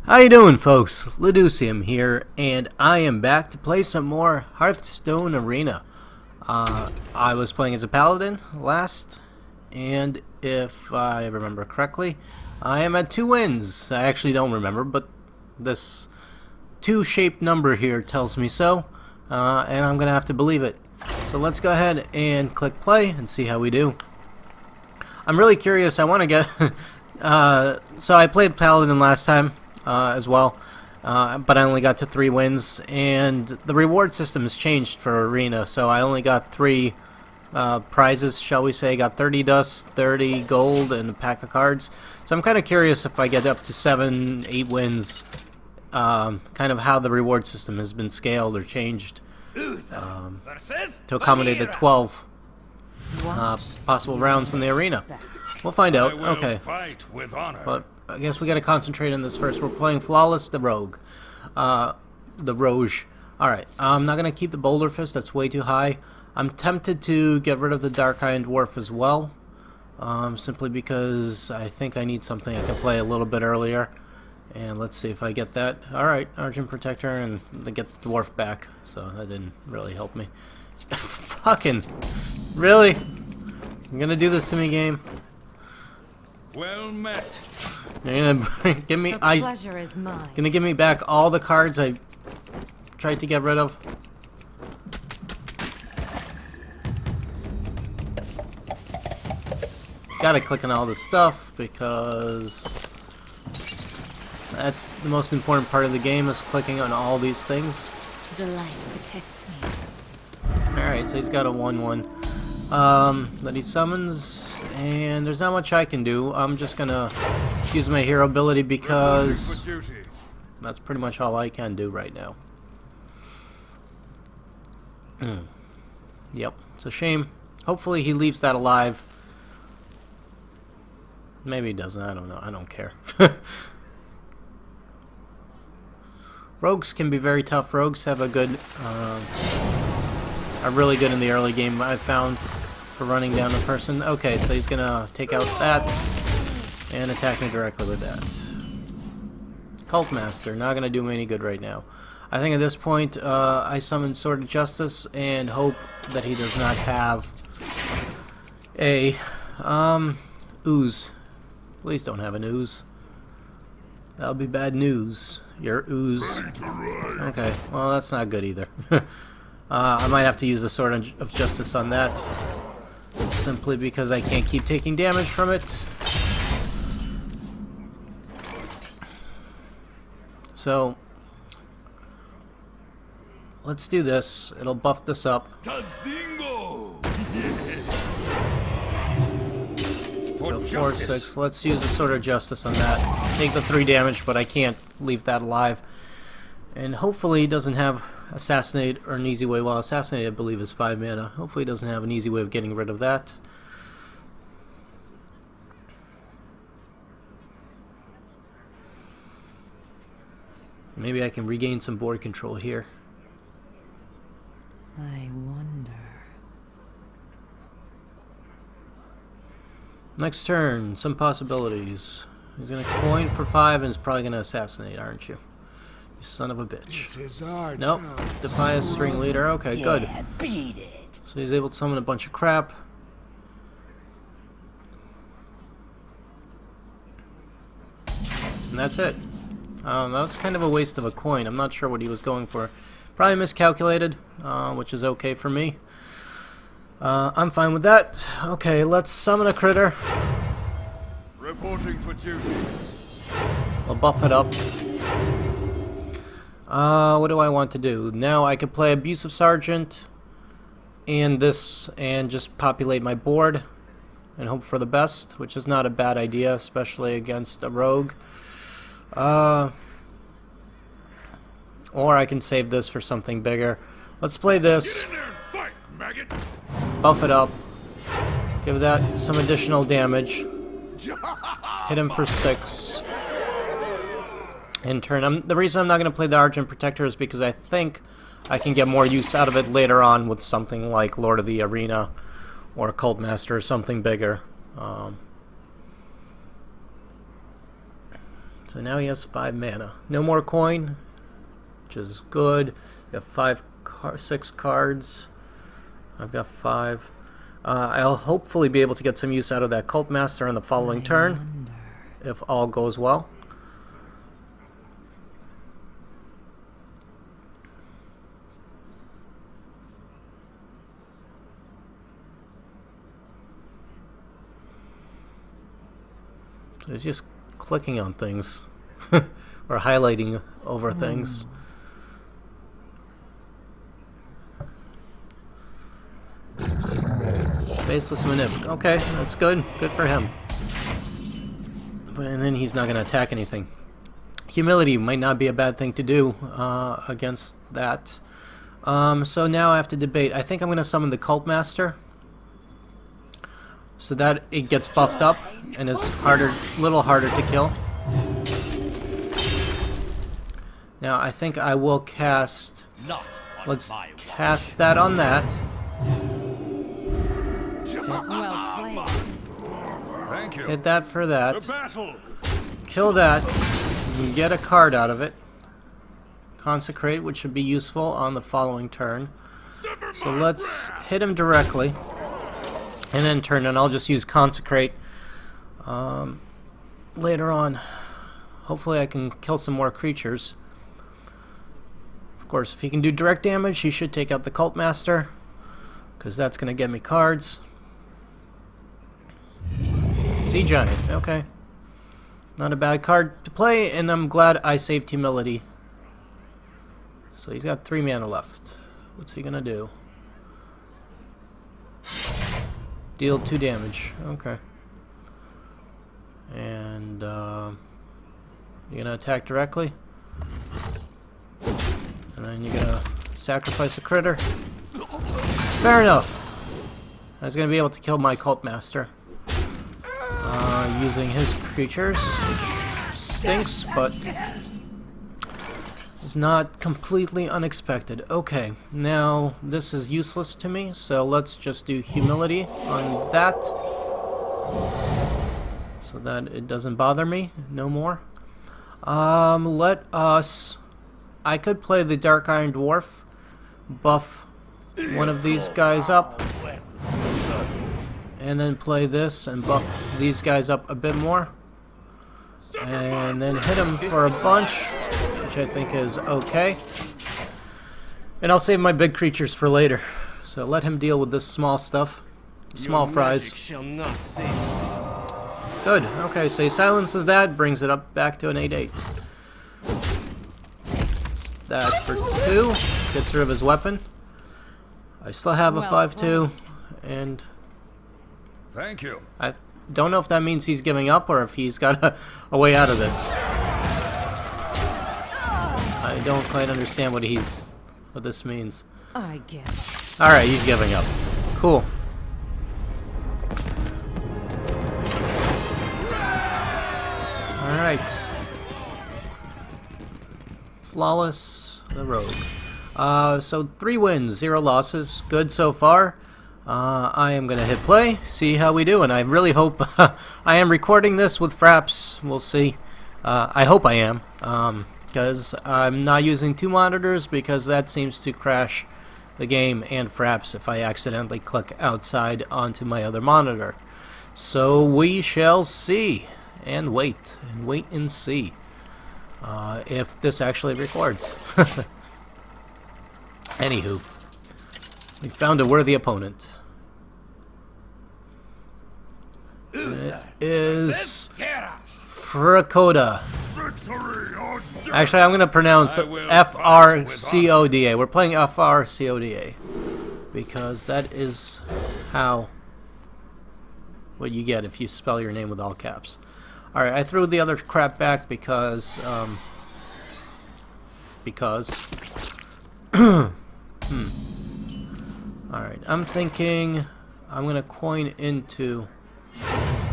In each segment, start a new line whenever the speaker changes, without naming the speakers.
How you doing, folks? Leducium here, and I am back to play some more Hearthstone Arena. I was playing as a Paladin last, and if I remember correctly, I am at 2 wins. I actually don't remember, but this 2-shaped number here tells me so, and I'm going to have to believe it. So let's go ahead and click play and see how we do. I'm really curious. I want to get... so I played Paladin last time. As well, but I only got to 3 wins, and the reward system has changed for Arena, so I only got 3 prizes, shall we say. Got 30 dust, 30 gold, and a pack of cards. So I'm kind of curious if I get up to 7, 8 wins, kind of how the reward system has been scaled or changed to accommodate the 12 possible rounds in the Arena. We'll find out. Okay. But I guess we gotta concentrate on this first. We're playing Flawless the Rogue. The Roge. Alright, I'm not gonna keep the Boulder Fist, that's way too high. I'm tempted to get rid of the Dark Iron Dwarf as well. Simply because I think I need something I can play a little bit earlier. And let's see if I get that. Alright, Argent Protector, and they get the Dwarf back. So that didn't really help me. Fucking... Really? You're gonna do this to me, game?
Well met.
You're gonna give me gonna give me back all the cards I tried to get rid of. Gotta click on all this stuff because that's the most important part of the game, is clicking on all these things.
The light protects me.
Alright, so he's got a 1/1 that he summons, and there's not much I can do. I'm just gonna use my hero ability because that's pretty much all I can do right now. Yep, it's a shame. Hopefully he leaves that alive. Maybe he doesn't, I don't know, I don't care. Rogues can be very tough. Rogues have a good are really good in the early game, I've found, for running down a person. Okay, so he's gonna take out that and attack me directly with that. Cult Master, not gonna do me any good right now. I think at this point I summon Sword of Justice and hope that he does not have a ooze. Please don't have an ooze. That'll be bad news. Your ooze. Okay, well that's not good either. I might have to use the Sword of Justice on that, simply because I can't keep taking damage from it. So, let's do this. It'll buff this up. 4/6. Let's use the Sword of Justice on that. Take the 3 damage, but I can't leave that alive. And hopefully he doesn't have Assassinate or an easy way. Well, Assassinate I believe is 5 mana. Hopefully he doesn't have an easy way of getting rid of that. Maybe I can regain some board control here.
I wonder. Next
turn, some possibilities. He's gonna coin for 5 and is probably gonna assassinate, aren't you? You son of a bitch. Nope. Defias Ring Leader. Okay, good.
Beat it.
So he's able to summon a bunch of crap. And that's it. That was kind of a waste of a coin. I'm not sure what he was going for. Probably miscalculated, which is okay for me. I'm fine with that. Okay, let's summon a critter.
Reporting for duty.
I'll buff it up. What do I want to do? Now I could play Abusive Sergeant and this and just populate my board and hope for the best, which is not a bad idea, especially against a rogue. Or I can save this for something bigger. Let's play this.
Fight, maggot.
Buff it up. Give that some additional damage. Hit him for 6. In turn. The reason I'm not going to play the Argent Protector is because I think I can get more use out of it later on with something like Lord of the Arena or Cult Master or something bigger. So So now he has 5 mana. No more coin, which is good. We have 6 cards. I've got 5. I'll hopefully be able to get some use out of that Cult Master on the following turn, if all goes well. It's just clicking on things or highlighting over things. Faceless Manip. Okay, that's good. Good for him. And then he's not going to attack anything. Humility might not be a bad thing to do against that. So now I have to debate. I think I'm going to summon the Cult Master, so that it gets buffed up and is little harder to kill. Now I think I will cast. Let's cast that on that.
Well played.
Thank you.
Hit that for that.
The battle.
Kill that. And get a card out of it. Consecrate, which should be useful on the following turn. So let's hit him directly. And then turn, and I'll just use Consecrate later on. Hopefully I can kill some more creatures. Of course, if he can do direct damage, he should take out the Cult Master, because that's going to get me cards. Sea Giant, okay. Not a bad card to play, and I'm glad I saved Humility. So he's got 3 mana left. What's he going to do? Deal 2 damage. Okay. And you're gonna attack directly, and then you're gonna sacrifice a critter. Fair enough. I was gonna be able to kill my Cult Master using his creatures, which stinks, but it's not completely unexpected. Okay, now this is useless to me, so let's just do Humility on that, so that it doesn't bother me no more. Let us... I could play the Dark Iron Dwarf, buff one of these guys up, and then play this and buff these guys up a bit more, and then hit him for a bunch, which I think is okay. And I'll save my big creatures for later. So let him deal with this small stuff. Small fries. Good. Okay, so he silences that, brings it up back to an 8/8. That for 2. Gets rid of his weapon. I still have a 5/2, and
Thank you.
I don't know if that means he's giving up or if he's got a way out of this. I don't quite understand what this means.
I guess.
Alright, he's giving up. Cool. Alright. Flawless, the rogue. So 3 wins, 0 losses. Good so far. I am going to hit play, see how we do, and I really hope I am recording this with Fraps. We'll see. I hope I am, because I'm not using 2 monitors, because that seems to crash the game and Fraps if I accidentally click outside onto my other monitor. So we shall see, and wait and see if this actually records. Anywho, we found a worthy opponent. It is Fracoda. Actually, I'm going to pronounce Frcoda. We're playing Frcoda because that is what you get if you spell your name with all caps. Alright, I threw the other crap back because Alright, I'm thinking I'm going to coin into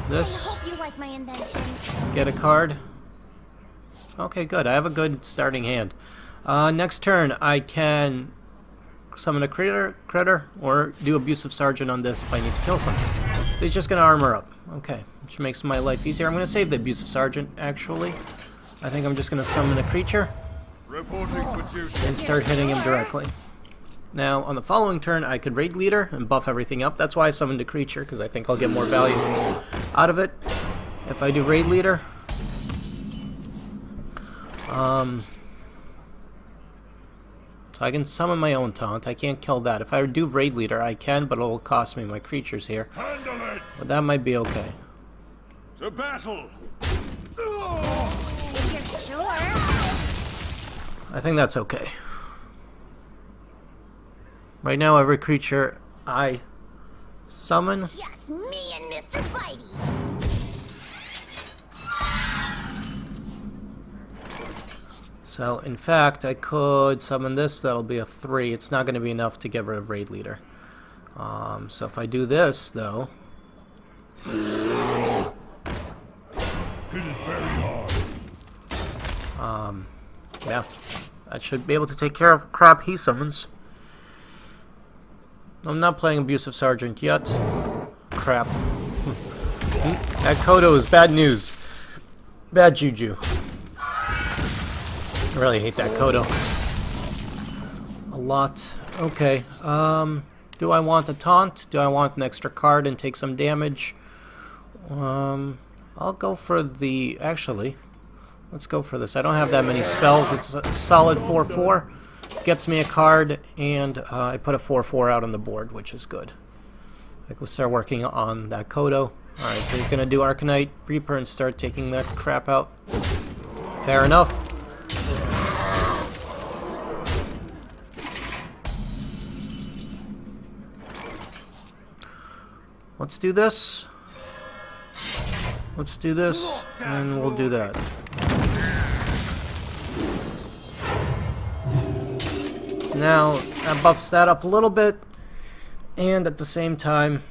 this.
You like my invention.
Get a card. Okay, good. I have a good starting hand. Next turn, I can summon a critter, or do Abusive Sergeant on this if I need to kill something. So he's just going to armor up. Okay, which makes my life easier. I'm going to save the Abusive Sergeant, actually. I think I'm just going to summon a creature
Reporting for duty.
and start hitting him directly. Now, on the following turn, I could Raid Leader and buff everything up. That's why I summoned a creature, because I think I'll get more value out of it if I do Raid Leader. So I can summon my own taunt. I can't kill that. If I do Raid Leader, I can, but it'll cost me my creatures here.
Handle it.
But that might be okay.
To battle.
If you're sure.
I think that's okay. Right now, every creature I summon...
Just me and Mr. Bitey.
So, in fact, I could summon this. That'll be a 3. It's not going to be enough to get rid of Raid Leader. So if I do this, though...
Hit it very hard.
Yeah. I should be able to take care of crap he summons. I'm not playing Abusive Sergeant yet. Crap. That Kodo is bad news. Bad juju. I really hate that Kodo. A lot. Okay. Do I want a taunt? Do I want an extra card and take some damage? I'll go for the... Actually, let's go for this. I don't have that many spells. It's a solid 4/4. Gets me a card, and I put a 4/4 out on the board, which is good. I can start working on that Kodo. Alright, so he's going to do Arcanite Reaper and start taking that crap out. Fair enough. Let's do this. Let's do this, and we'll do that. Now, that buffs that up a little bit, and at the same time,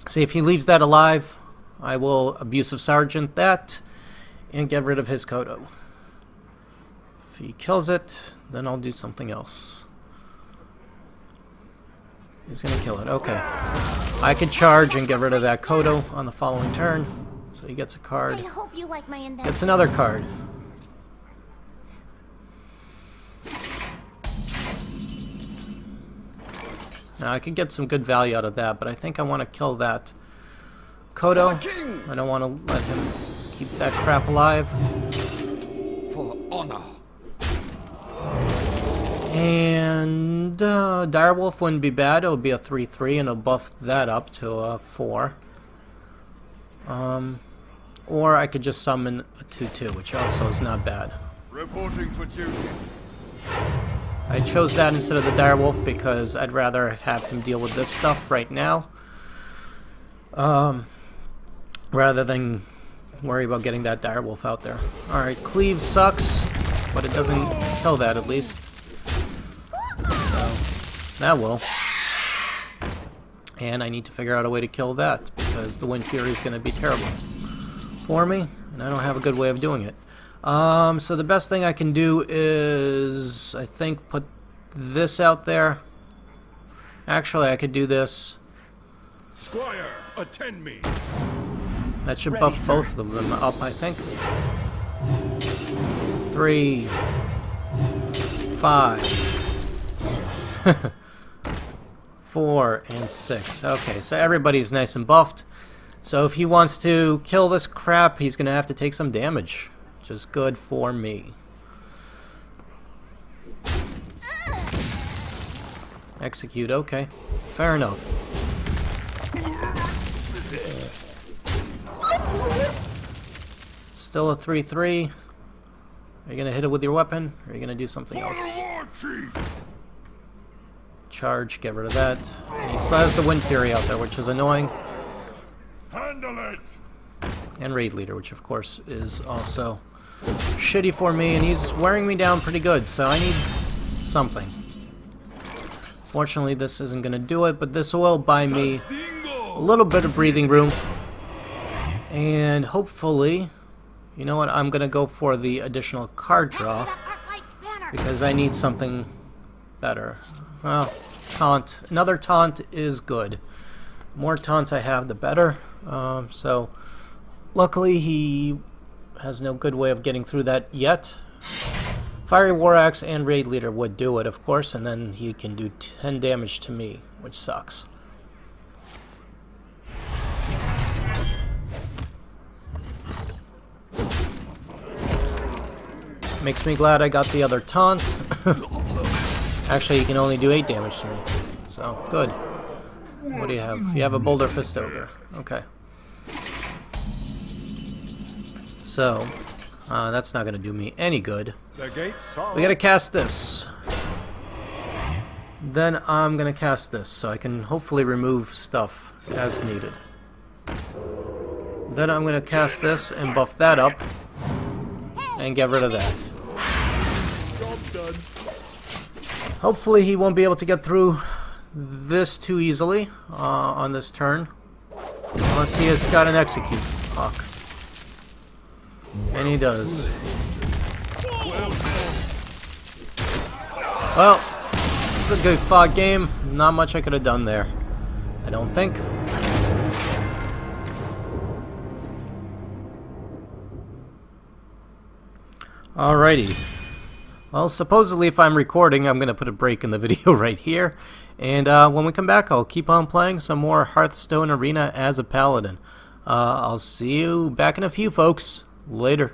see if he leaves that alive, I will Abusive Sergeant that, and get rid of his Kodo. If he kills it, then I'll do something else. He's gonna kill it, okay. I could charge and get rid of that Kodo on the following turn, so he gets a card.
I hope you like my invention.
Gets another card. Now I could get some good value out of that, but I think I want to kill that Kodo. I don't want to let him keep that crap alive.
For honor.
And Direwolf wouldn't be bad. It would be a 3/3, and it'll buff that up to a 4. Or I could just summon a 2/2, which also is not bad.
Reporting for duty.
I chose that instead of the Direwolf because I'd rather have him deal with this stuff right now, rather than worry about getting that Direwolf out there. Alright, Cleave sucks, but it doesn't kill that at least. So, that will. And I need to figure out a way to kill that, because the Wind Fury is going to be terrible for me, and I don't have a good way of doing it. So the best thing I can do is, I think, put this out there. Actually, I could do this.
Squire, attend me.
That should buff both of them up, I think. 3, 5, 4, and 6. Okay, so everybody's nice and buffed. So if he wants to kill this crap, he's going to have to take some damage. Which is good for me. Execute, okay. Fair enough. Still a 3/3. Are you going to hit it with your weapon? Or are you going to do something else? Charge, get rid of that. And he still has the Wind Fury out there, which is annoying.
Handle it.
And Raid Leader, which of course is also shitty for me, and he's wearing me down pretty good, so I need something. Fortunately, this isn't going to do it, but this will buy me a little bit of breathing room. And hopefully, you know what, I'm going to go for the additional card draw, because I need something better. Well, taunt. Another taunt is good. The more taunts I have, the better. So, luckily he has no good way of getting through that yet. Fiery War Axe and Raid Leader would do it, of course, and then he can do 10 damage to me, which sucks. Makes me glad I got the other taunt. Actually, he can only do 8 damage to me, so good. What do you have? You have a Boulder Fist Ogre. Okay. So, that's not going to do me any good. We gotta cast this. Then I'm gonna cast this, so I can hopefully remove stuff as needed. Then I'm gonna cast this and buff that up and get rid of that. Hopefully he won't be able to get through this too easily on this turn. Unless he has got an execute. Fuck. And he does. Well, it's a good fought game. Not much I could have done there, I don't think. Alrighty. Well, supposedly if I'm recording, I'm going to put a break in the video right here. And when we come back, I'll keep on playing some more Hearthstone Arena as a Paladin. I'll see you back in a few, folks. Later.